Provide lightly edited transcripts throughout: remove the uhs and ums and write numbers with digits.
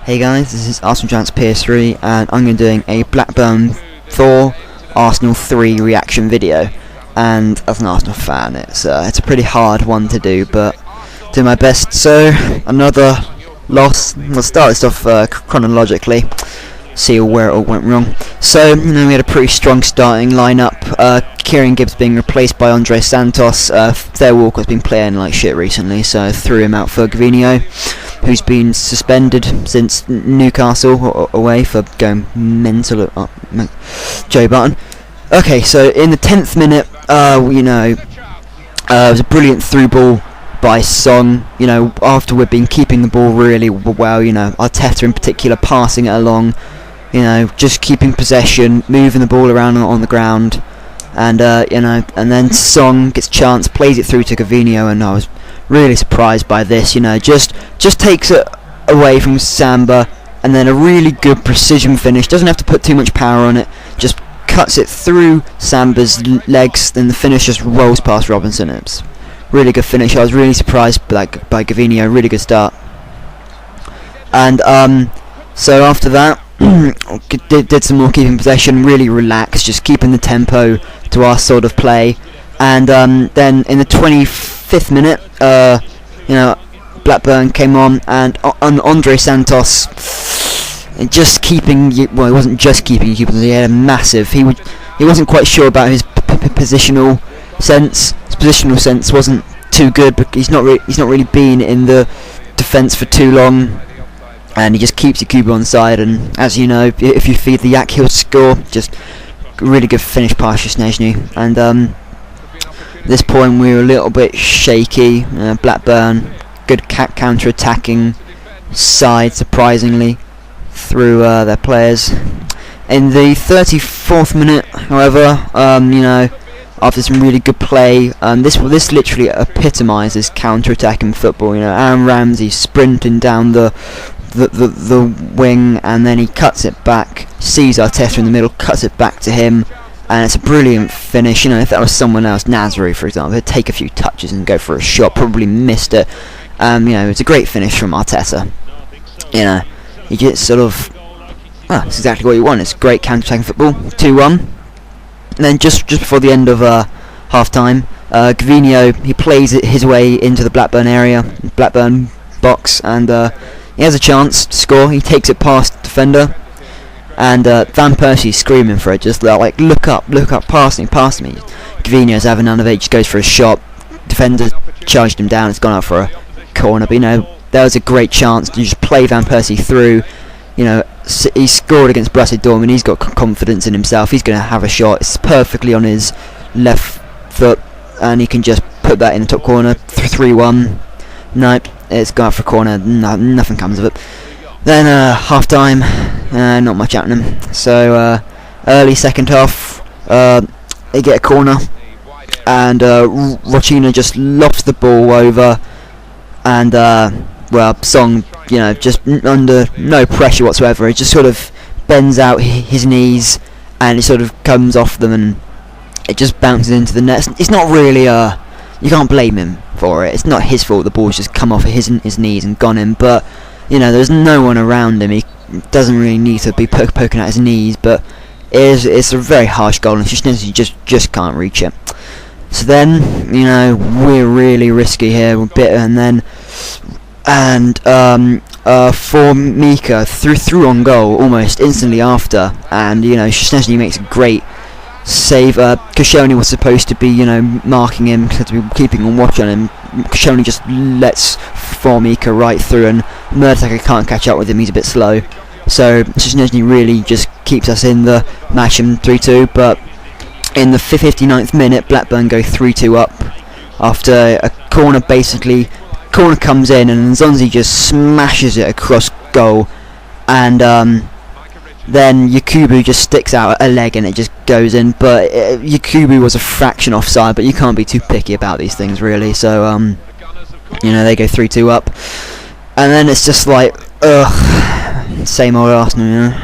Hey guys, this is Arsenal Giants PS3 and I'm going to be doing a Blackburn 4, Arsenal 3 reaction video. And as an Arsenal fan, it's a pretty hard one to do, but do my best. So, another loss. We'll start this off chronologically, see where it all went wrong. So, we had a pretty strong starting lineup. Kieran Gibbs being replaced by Andre Santos. Theo Walker's been playing like shit recently, so threw him out for Gavinho, who's been suspended since Newcastle away for going mental at Joe Barton. Okay, so in the 10th minute, it was a brilliant through ball by Song. After we've been keeping the ball really well, Arteta in particular passing it along, just keeping possession, moving the ball around on the ground, and and then Song gets a chance, plays it through to Gavinho, and I was really surprised by this. Just takes it away from Samba, and then a really good precision finish. Doesn't have to put too much power on it. Just cuts it through Samba's legs. Then the finish just rolls past Robinson. It's really good finish. I was really surprised by Gavinho. Really good start. And so after that, did some more keeping possession. Really relaxed, just keeping the tempo to our sort of play. And then in the 25th minute, Blackburn came on, and Andre Santos, just keeping. Well, he wasn't just keeping. He had a massive. He wasn't quite sure about his positional sense. His positional sense wasn't too good, but he's not really been in the defence for too long, and he just keeps Yakubu on side. And as you know, if you feed the yak, he'll score. Just really good finish past Szczęsny. And at this point we were a little bit shaky. Blackburn, good counter-attacking side, surprisingly, through their players. In the 34th minute, however, after some really good play, this literally epitomises counter-attacking football. Aaron Ramsey sprinting down the wing, and then he cuts it back, sees Arteta in the middle, cuts it back to him, and it's a brilliant finish. If that was someone else, Nasri for example, he'd take a few touches and go for a shot, probably missed it. It's a great finish from Arteta. He just sort of, it's exactly what you want. It's great counter-attacking football. 2-1. And then just before the end of half-time, Gavinho, he plays it his way into the Blackburn area, Blackburn box, and he has a chance to score. He takes it past the defender, and Van Persie's screaming for it, just like, look up, pass me. Gavinho's having none of it, just goes for a shot. Defender charged him down, it's gone out for a corner, but there was a great chance to just play Van Persie through. He scored against Borussia Dortmund. He's got confidence in himself. He's going to have a shot. It's perfectly on his left foot, and he can just put that in the top corner. 3-1. Nope, it's gone out for a corner. Nothing comes of it. Then half-time, not much happening. So early second half, they get a corner, and Rochina just lofts the ball over, and Song, just under no pressure whatsoever, he just sort of bends out his knees, and it sort of comes off them, and it just bounces into the net. It's not really you can't blame him for it. It's not his fault. The ball's just come off his knees and gone in. But there's no one around him. He doesn't really need to be poking at his knees. But it's a very harsh goal, and Szczęsny just can't reach it. So then we're really risky here. We're bitter, and for Mika through on goal almost instantly after, and Szczęsny makes a great save. Koscielny was supposed to be marking him, to be keeping on watch on him. Koscielny just lets Formica right through, and Murtaker can't catch up with him. He's a bit slow, so Szczęsny really just keeps us in the match in 3-2. But in the 59th minute, Blackburn go 3-2 up after a corner. Basically, corner comes in, and Nzonzi just smashes it across goal, and then Yakubu just sticks out a leg and it just goes in. But Yakubu was a fraction offside, but you can't be too picky about these things really. So they go 3-2 up, and then it's just like, same old Arsenal.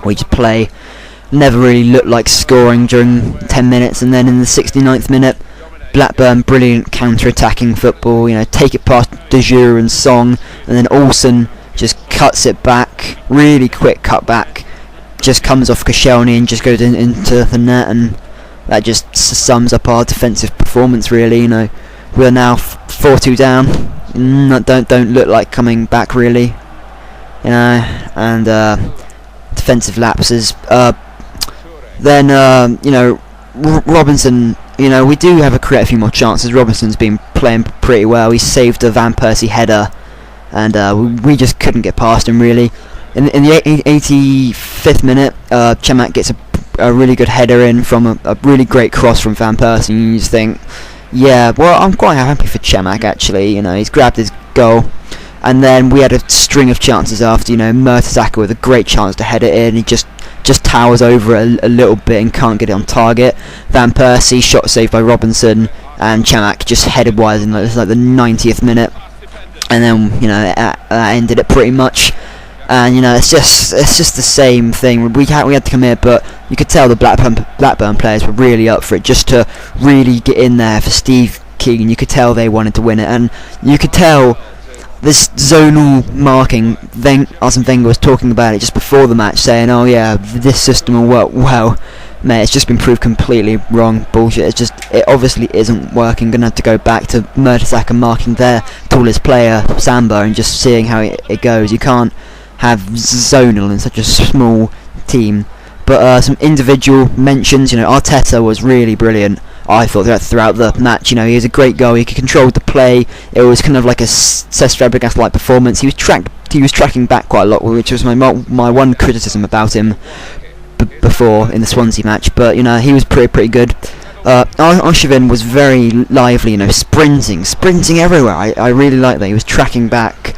We just play, never really looked like scoring during 10 minutes, and then in the 69th minute, Blackburn, brilliant counter-attacking football. Take it past De Jure and Song, and then Olsen just cuts it back, really quick cut back, just comes off Koscielny and just goes into the net, and that just sums up our defensive performance really. You know, we're now 4-2 down, don't look like coming back really, you know, and defensive lapses. Then you know, Robinson, you know, we do have to create a few more chances. Robinson's been playing pretty well. He saved a Van Persie header, and we just couldn't get past him really. In the 85th minute, Chamak gets a really good header in from a really great cross from Van Persie, and you just think, yeah, well, I'm quite happy for Chamak actually. You know, he's grabbed his goal, and then we had a string of chances after. You know, Mertesacker with a great chance to head it in. He just towers over a little bit and can't get it on target. Van Persie shot saved by Robinson, and Chamak just headed wide in like the 90th minute, and then, you know, that ended it pretty much. And, you know, it's just the same thing. We had to come here, but you could tell the Blackburn players were really up for it, just to really get in there for Steve Keegan. You could tell they wanted to win it, and you could tell this zonal marking. Arsene Wenger was talking about it just before the match, saying, "Oh yeah, this system will work." Well, mate, it's just been proved completely wrong. Bullshit. It obviously isn't working. Gonna have to go back to Mertesacker marking their tallest player, Samba, and just seeing how it goes. You can't have zonal in such a small team. But some individual mentions. You know, Arteta was really brilliant, I thought, throughout the match. You know, he was a great goal. He controlled the play. It was kind of like a Cesc Fabregas-like performance. He was tracking back quite a lot, which was my one criticism about him before in the Swansea match. But, you know, he was pretty good. Arshavin was very lively. You know, sprinting everywhere. I really liked that. He was tracking back.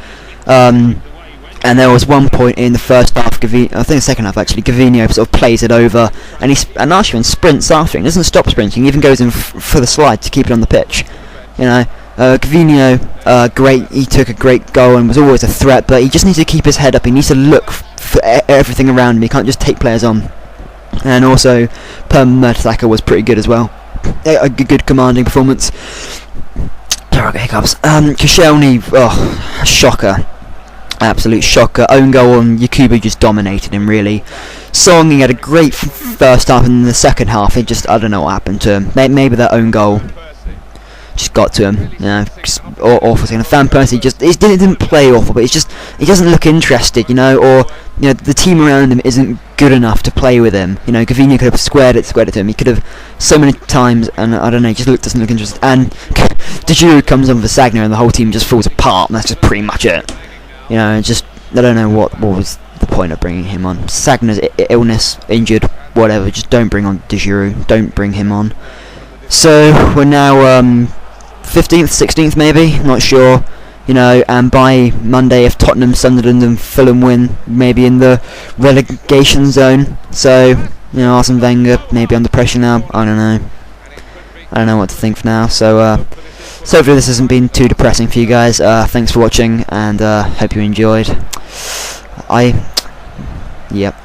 And there was one point in the first half, I think the second half actually, Gavinho sort of plays it over, and Arshavin sprints after him. He doesn't stop sprinting, he even goes in for the slide to keep it on the pitch. You know, Gavinho, great, he took a great goal and was always a threat, but he just needs to keep his head up. He needs to look for everything around him. He can't just take players on. And also, Mertesacker was pretty good as well. A good commanding performance. Sorry, I got hiccups. Koscielny, oh, shocker. Absolute shocker. Own goal on Yakubu just dominated him really. Song, he had a great first half, and in the second half it just, I don't know what happened to him. Maybe that own goal just got to him. You know, awful thing. Van Persie he didn't play awful, but he doesn't look interested, you know, or, you know, the team around him isn't good enough to play with him. You know, Gavinho could have squared it to him. He could have so many times, and I don't know, he just doesn't look interested. And De Giroud comes on for Sagna, and the whole team just falls apart, and that's just pretty much it. You know, just, I don't know what was the point of bringing him on. Sagna's illness, injured, whatever, just don't bring on De Giroud, don't bring him on. So, we're now 15th, 16th maybe, not sure. You know, and by Monday, if Tottenham, Sunderland and Fulham win, maybe in the relegation zone. So, you know, Arsene Wenger maybe under pressure now, I don't know what to think for now. So hopefully this hasn't been too depressing for you guys. Thanks for watching, and hope you enjoyed. Yep.